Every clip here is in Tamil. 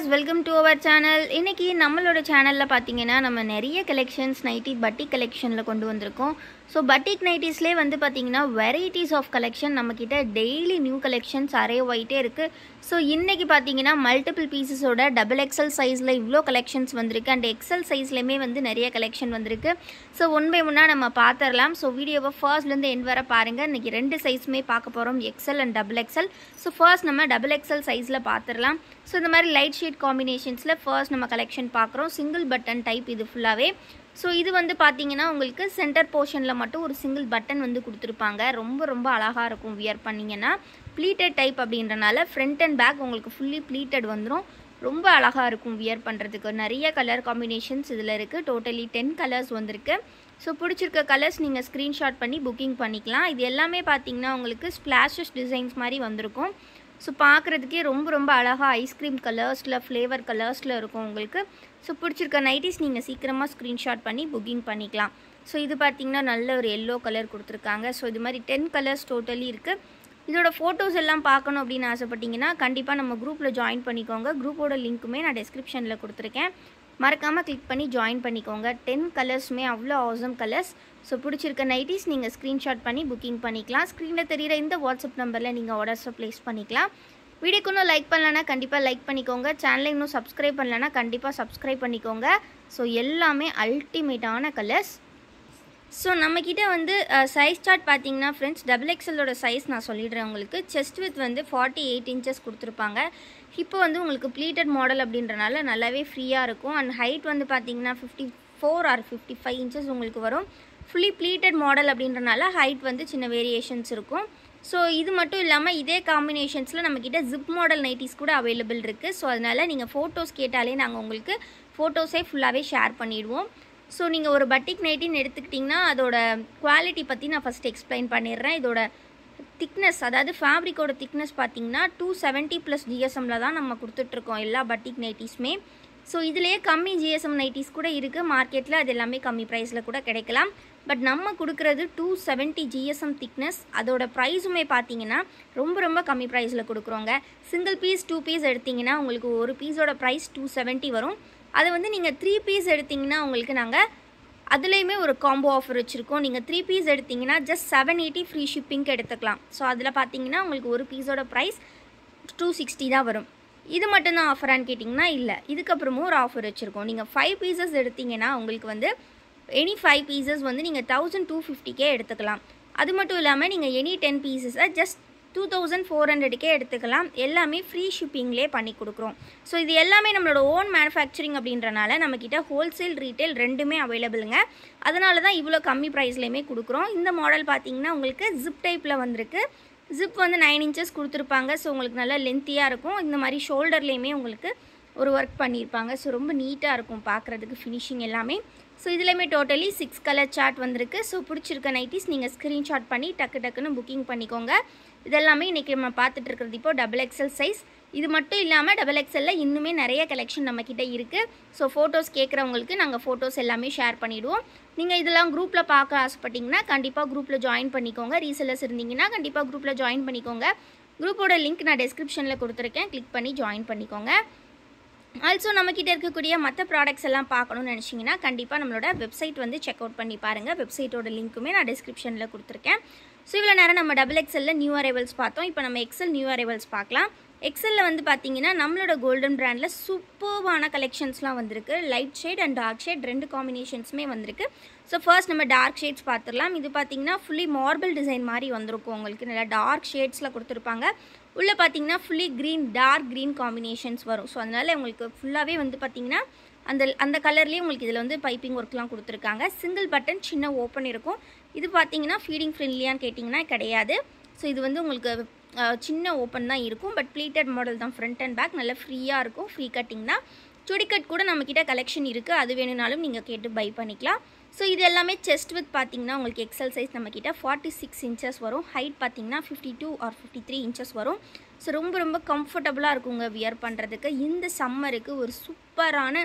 viewers, welcome to our channel. இன்னைக்கு நம்மளோட சேனல்ல பாத்தீங்கன்னா நம்ம நிறைய கலெக்ஷன்ஸ் நைட்டி பட்டிக் கலெக்ஷன்ல கொண்டு வந்திருக்கோம். ஸோ பட்டிக் நைட்டிஸ்லேயே வந்து பார்த்தீங்கன்னா வெரைட்டிஸ் ஆஃப் கலெக்ஷன் நம்மக்கிட்ட டெய்லி நியூ கலெக்ஷன்ஸ் அரைவ் ஆகிட்டே இருக்குது. ஸோ இன்றைக்கி பார்த்தீங்கன்னா மல்டிபிள் பீசஸோட XXL சைஸில் இவ்வளோ கலெக்ஷன்ஸ் வந்திருக்கு அண்ட் எக்ஸல் சைஸ்லேயுமே வந்து நிறைய கலெக்ஷன் வந்திருக்கு. ஸோ ஒன் பை ஒன்னாக நம்ம பார்த்துடலாம். ஸோ வீடியோவை ஃபர்ஸ்ட்லேருந்து எண்ட் வர பாருங்கள். இன்றைக்கி ரெண்டு சைஸுமே பார்க்க போகிறோம், XL and XXL. So first நம்ம XXL சைஸில் பார்த்துடலாம். ஸோ இந்த மாதிரி லைட் ஷேட் காம்பினேஷன்ஸில் ஃபர்ஸ்ட் நம்ம கலெக்ஷன் பார்க்குறோம். சிங்கிள் பட்டன் டைப் இது ஃபுல்லாகவே. ஸோ இது வந்து பார்த்தீங்கன்னா உங்களுக்கு சென்டர் போர்ஷனில் மட்டும் ஒரு சிங்கிள் பட்டன் வந்து கொடுத்துருப்பாங்க. ரொம்ப ரொம்ப அழகாக இருக்கும் வியர் பண்ணிங்கன்னா. ப்ளீட்டட் டைப் அப்படின்றனால ஃப்ரண்ட் அண்ட் பேக் உங்களுக்கு ஃபுல்லி ப்ளீட்டட் வந்துடும். ரொம்ப அழகாக இருக்கும் வியர் பண்ணுறதுக்கு. நிறைய கலர் காம்பினேஷன்ஸ் இதில் இருக்குது. டோட்டலி 10 கலர்ஸ் வந்திருக்கு. ஸோ பிடிச்சிருக்க கலர்ஸ் நீங்கள் ஸ்க்ரீன்ஷாட் பண்ணி புக்கிங் பண்ணிக்கலாம். இது எல்லாமே பார்த்தீங்கன்னா உங்களுக்கு ஸ்ப்ளாஷஸ் டிசைன்ஸ் மாதிரி வந்திருக்கும். ஸோ பார்க்குறதுக்கே ரொம்ப ரொம்ப அழகாக ஐஸ்கிரீம் கலர்ஸில் ஃப்ளேவர் கலர்ஸில் இருக்கும் உங்களுக்கு. ஸோ பிடிச்சிருக்க நைட்டிஸ் நீங்கள் சீக்கிரமாக ஸ்க்ரீன்ஷாட் பண்ணி புக்கிங் பண்ணிக்கலாம். ஸோ இது பார்த்திங்கன்னா நல்ல ஒரு எல்லோ கலர் கொடுத்துருக்காங்க. ஸோ இது மாதிரி 10 கலர்ஸ் டோட்டலி இருக்குது. இதோட ஃபோட்டோஸ் எல்லாம் பார்க்கணும் அப்படின்னு ஆசைப்பட்டீங்கன்னா கண்டிப்பாக நம்ம குரூப்பில் ஜாயின் பண்ணிக்கோங்க. குரூப்போட லிங்க்குமே நான் டிஸ்கிரிப்ஷனில் கொடுத்துருக்கேன். மறக்காமல் கிளிக் பண்ணி ஜாயின் பண்ணிக்கோங்க. 10 கலர்ஸுமே அவ்வளோ ஆசம் கலர்ஸ். ஸோ பிடிச்சிருக்க நைட்டிஸ் நீங்கள் ஸ்க்ரீன்ஷாட் பண்ணி புக்கிங் பண்ணிக்கலாம். ஸ்க்ரீனில் தெரிகிற இந்த வாட்ஸ்அப் நம்பரில் நீங்கள் ஆர்டர்ஸை ப்ளேஸ் பண்ணிக்கலாம். வீடியோக்கு இன்னும் லைக் பண்ணலன்னா கண்டிப்பாக லைக் பண்ணிக்கோங்க. சேனலை இன்னும் சப்ஸ்கிரைப் பண்ணலன்னா கண்டிப்பாக சப்ஸ்கிரைப் பண்ணிக்கோங்க. ஸோ எல்லாமே அல்டிமேட்டான கலர்ஸ். ஸோ நம்மக்கிட்ட வந்து சைஸ் சார்ட் பார்த்தீங்கன்னா ஃப்ரெண்ட்ஸ் XXLோட சைஸ் நான் சொல்லிடுறேன் உங்களுக்கு. செஸ்ட் வித் வந்து 48 இன்ச்சஸ் கொடுத்துருப்பாங்க. இப்போ வந்து உங்களுக்கு ப்ளீட்டட் மாடல் அப்படின்றனால நல்லாவே ஃப்ரீயாக இருக்கும். அண்ட் ஹைட் வந்து பார்த்தீங்கன்னா 54 ஆர் 55 இன்ச்சஸ் உங்களுக்கு வரும். ஃபுல்லி ப்ளீட்டட் மாடல் அப்படின்றனால ஹைட் வந்து சின்ன வேரியேஷன்ஸ் இருக்கும். ஸோ இது மட்டும் இல்லாமல் இதே காம்பினேஷன்ஸில் நம்மக்கிட்ட ஜிப் மாடல் நைட்டிஸ் கூட அவைலபிள் இருக்குது. ஸோ அதனால் நீங்கள் ஃபோட்டோஸ் கேட்டாலே நாங்கள் உங்களுக்கு ஃபோட்டோஸே ஃபுல்லாகவே ஷேர் பண்ணிடுவோம். ஸோ நீங்கள் ஒரு பட்டிக் நைட்டின்னு எடுத்துக்கிட்டிங்கன்னா அதோட குவாலிட்டி பற்றி நான் ஃபஸ்ட்டு எக்ஸ்பிளைன் பண்ணிடுறேன். இதோட திக்னஸ், அதாவது ஃபேப்ரிக்கோட திக்னஸ் பார்த்தீங்கன்னா 270+ GSMல தான் நம்ம கொடுத்துட்ருக்கோம் எல்லா பட்டிக் நைட்டிஸுமே. ஸோ இதிலேயே கம்மி GSM நைட்டிஸ் கூட இருக்குது மார்க்கெட்டில். அது எல்லாமே கம்மி ப்ரைஸில் கூட கிடைக்கலாம். பட் நம்ம கொடுக்குறது 270 GSM திக்னஸ். அதோட ப்ரைஸுமே பார்த்தீங்கன்னா ரொம்ப ரொம்ப கம்மி ப்ரைஸில் கொடுக்குறோங்க. சிங்கிள் பீஸ் 2 பீஸ் எடுத்திங்கன்னா உங்களுக்கு ஒரு பீஸோட ப்ரைஸ் 270 வரும். அது வந்து நீங்கள் 3 பீஸ் எடுத்திங்கன்னா உங்களுக்கு நாங்கள் அதுலேயுமே ஒரு காம்போ ஆஃபர் வச்சுருக்கோம். நீங்கள் 3 பீஸ் எடுத்திங்கன்னா ஜஸ்ட் 780 ஃப்ரீ ஷிப்பிங்க்கு எடுத்துக்கலாம். ஸோ அதில் பார்த்தீங்கன்னா உங்களுக்கு ஒரு பீஸோட ப்ரைஸ் 260 தான் வரும். இது மட்டும்தான் ஆஃபரான்னு கேட்டிங்கன்னா இல்லை, இதுக்கப்புறமும் ஒரு ஆஃபர் வச்சுருக்கோம். நீங்கள் 5 பீசஸ் எடுத்திங்கன்னா உங்களுக்கு வந்து எனி 5 பீசஸ் வந்து நீங்கள் 1250 எடுத்துக்கலாம். அது மட்டும் இல்லாமல் நீங்கள் எனி 10 பீசஸை ஜஸ்ட் 2400 எடுத்துக்கலாம். எல்லாமே ஃப்ரீ ஷிப்பிங்லேயே பண்ணி கொடுக்குறோம். ஸோ இது எல்லாமே நம்மளோட ஓன் மேனுஃபேக்சரிங் அப்படின்றனால நம்மக்கிட்ட ஹோல்சேல் ரீட்டைல் ரெண்டுமே அவைலபிளுங்க. அதனால தான் இவ்வளோ கம்மி ப்ரைஸ்லேயுமே கொடுக்குறோம். இந்த மாடல் பார்த்தீங்கன்னா உங்களுக்கு ஜிப் டைப்பில் வந்திருக்கு. ஜிப் வந்து 9 இன்ச்சஸ் கொடுத்துருப்பாங்க. ஸோ உங்களுக்கு நல்லா லென்த்தியாக இருக்கும். இந்த மாதிரி ஷோல்டர்லேயுமே உங்களுக்கு ஒரு ஒர்க் பண்ணியிருப்பாங்க. ஸோ ரொம்ப நீட்டாக இருக்கும் பார்க்குறதுக்கு ஃபினிஷிங் எல்லாமே. ஸோ இதுலேயுமே டோட்டலி 6 கலர் சார்ட் வந்திருக்கு. ஸோ பிடிச்சிருக்க நைட்டிஸ் நீங்கள் ஸ்க்ரீன்ஷாட் பண்ணி டக்குன்னு புக்கிங் பண்ணிக்கோங்க. இதெல்லாமே இன்றைக்கி நம்ம பார்த்துட்டு இருக்கிறது இப்போ XXL சைஸ். இது மட்டும் இல்லாமல் XXLல இன்னுமே நிறைய கலெக்ஷன் நம்மக்கிட்ட இருக்குது. ஸோ ஃபோட்டோஸ் கேட்குறவங்களுக்கு நாங்கள் ஃபோட்டோஸ் எல்லாமே ஷேர் பண்ணிவிடுவோம். நீங்கள் இதெல்லாம் குரூப்பில் பார்க்க ஆசைப்பட்டிங்கன்னா கண்டிப்பாக குரூப்பில் ஜாயின் பண்ணிக்கோங்க. ரீசெல்லர்ஸ் இருந்தீங்கன்னா கண்டிப்பாக குரூப்பில் ஜாயின் பண்ணிக்கோங்க. குரூப்போட லிங்க் நான் டிஸ்கிரிப்ஷனில் கொடுத்துருக்கேன். கிளிக் பண்ணி ஜாயின் பண்ணிக்கோங்க. ஆல்சோ நம்மக்கிட்ட இருக்கக்கூடிய மற்ற ப்ராடக்ட்ஸ் எல்லாம் பார்க்கணுன்னு நினச்சிங்கன்னா கண்டிப்பாக நம்மளோட வெப்சைட் வந்து செக் அவுட் பண்ணி பாருங்கள். வெப்சைட்டோட லிங்க்குமே நான் டிஸ்கிரிப்ஷனில் கொடுத்துருக்கேன். ஸோ இவ்வளோ நேரம் நம்ம XXLல நியூ அரைவல்ஸ் பார்த்தோம். இப்போ நம்ம எக்ஸல் நியூ அரைவல்ஸ் பார்க்கலாம். எக்ஸலில் வந்து பார்த்தீங்கன்னா நம்மளோட கோல்டன் பிராண்டில் சூப்பர்வான கலெக்ஷன்ஸ்லாம் வந்திருக்கு. Light shade and dark shade ரெண்டு காம்பினேஷன்ஸுமே வந்திருக்கு. ஸோ ஃபர்ஸ்ட் நம்ம டார்க் ஷேட்ஸ் பார்த்துடலாம். இது பார்த்தீங்கன்னா ஃபுல்லி மார்பிள் டிசைன் மாதிரி வந்திருக்கும். உங்களுக்கு நல்லா டார்க் ஷேட்ஸில் கொடுத்துருப்பாங்க. உள்ளே பார்த்தீங்கன்னா fully green, dark green combinations வரும். ஸோ அதனால் உங்களுக்கு ஃபுல்லாகவே வந்து பார்த்தீங்கன்னா அந்த கலர்லேயே உங்களுக்கு இதில் வந்து பைப்பிங் ஒர்க்லாம் கொடுத்துருக்காங்க. சிங்கிள் பட்டன் சின்ன ஓப்பன் இருக்கும். இது பார்த்தீங்கன்னா ஃபீடிங் ஃப்ரெண்ட்லியான்னு கேட்டிங்கன்னா கிடையாது. ஸோ இது வந்து உங்களுக்கு சின்ன ஓப்பன் தான் இருக்கும். பட் ப்ளீட்டட் மாடல் தான். ஃப்ரண்ட் அண்ட் பேக் நல்லா ஃப்ரீயாக இருக்கும். ஃப்ரீ கட்டிங் தான். சுடிக்கட் கூட நம்மக்கிட்ட கலெக்ஷன் இருக்குது. அது வேணும்னாலும் நீங்கள் கேட்டு பை பண்ணிக்கலாம். ஸோ இது எல்லாமே செஸ்ட் வித் பார்த்தீங்கன்னா உங்களுக்கு எக்ஸல் சைஸ் நம்மக்கிட்ட 46 இன்ச்சஸ் வரும். ஹைட் பார்த்தீங்கன்னா 52 ஆர் 53 இன்ச்சஸ் வரும். ஸோ ரொம்ப ரொம்ப கம்ஃபர்டபுளாக இருக்குங்க வியர் பண்ணுறதுக்கு. இந்த சம்மருக்கு ஒரு சூப்பரான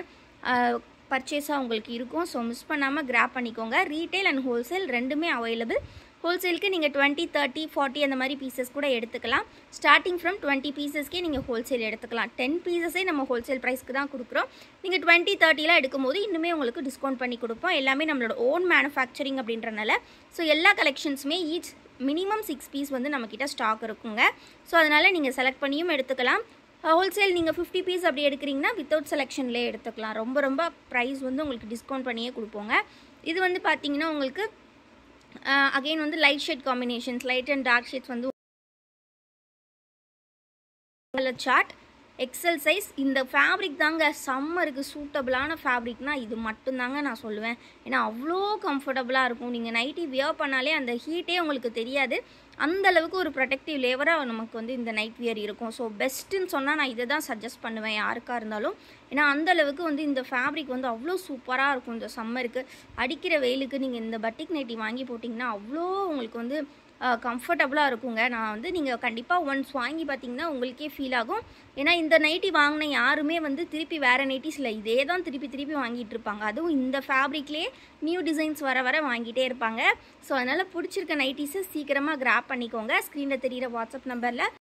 பர்ச்சேஸாக உங்களுக்கு இருக்கும். ஸோ மிஸ் பண்ணாமல் கிராப் பண்ணிக்கோங்க. ரீட்டைல் அண்ட் ஹோல்சேல் ரெண்டுமே அவைலபிள். ஹோல்சேலுக்கு நீங்கள் 20, 30, 40 அந்த மாதிரி பீசஸ் கூட எடுத்துக்கலாம். ஸ்டார்டிங் ஃப்ரம் 20 பீசஸ்க்கே நீங்கள் ஹோல்சேல் எடுத்துக்கலாம். 10 பீசஸே நம்ம ஹோல்சேல் ப்ரைஸ்க்கு தான் கொடுக்குறோம். நீங்கள் 20, 30லாம் எடுக்கும்போது இன்னுமே உங்களுக்கு டிஸ்கவுண்ட் பண்ணி கொடுப்போம். எல்லாமே நம்மளோட ஓன் மேனுஃபேக்சரிங் அப்படின்றனால ஸோ எல்லா கலெக்ஷன்ஸுமே ஈச் மினிமம் 6 பீஸ் வந்து நம்மக்கிட்ட ஸ்டாக் இருக்குங்க. ஸோ அதனால் நீங்கள் செலக்ட் பண்ணியும் எடுத்துக்கலாம். ஹோல்சேல் நீங்கள் 50 பீஸ் அப்படி எடுக்கிறீங்கன்னா வித்தவுட் செலெக்ஷன்லேயே எடுத்துக்கலாம். ரொம்ப ரொம்ப ப்ரைஸ் வந்து உங்களுக்கு டிஸ்கவுண்ட் பண்ணியே கொடுப்போங்க. இது வந்து பார்த்தீங்கன்னா உங்களுக்கு அகெயின் வந்து light shade combinations, light and dark shades வந்து சார்ட் எக்ஸல் சைஸ். இந்த ஃபேப்ரிக் தாங்க சம்மருக்கு சூட்டபிளான ஃபேப்ரிக்னால் இது மட்டும்தாங்க நான் சொல்லுவேன். ஏன்னா அவ்வளோ கம்ஃபர்டபுளாக இருக்கும். நீங்கள் நைட்டி வியர் பண்ணாலே அந்த ஹீட்டே உங்களுக்கு தெரியாது. அந்தளவுக்கு ஒரு ப்ரொடெக்டிவ் லேவராக நமக்கு வந்து இந்த நைட் வியர் இருக்கும். ஸோ பெஸ்ட்டுன்னு சொன்னால் நான் இதை தான் சஜஸ்ட் பண்ணுவேன் யாருக்காக இருந்தாலும். ஏன்னா அந்தளவுக்கு வந்து இந்த ஃபேப்ரிக் வந்து அவ்வளோ சூப்பராக இருக்கும். இந்த சம்மருக்கு அடிக்கிற வெயிலுக்கு நீங்கள் இந்த பட்டிக் நைட்டி வாங்கி போட்டிங்கன்னா அவ்வளோ உங்களுக்கு வந்து கம்ஃபர்டபுளாக இருக்குங்க. நான் வந்து நீங்கள் கண்டிப்பாக ஒன்ஸ் வாங்கி பார்த்தீங்கன்னா உங்களுக்கே ஃபீல் ஆகும். ஏன்னா இந்த நைட்டி வாங்கின யாருமே வந்து திருப்பி வேறு நைட்டிஸில் இதே தான் திருப்பி வாங்கிட்டு இருப்பாங்க. அதுவும் இந்த ஃபேப்ரிக்லேயே நியூ டிசைன்ஸ் வர வாங்கிட்டே இருப்பாங்க. ஸோ அதனால் பிடிச்சிருக்க நைட்டிஸை சீக்கிரமாக கிராப் பண்ணிக்கோங்க. ஸ்க்ரீனில் தெரிகிற வாட்ஸ்அப் நம்பரில்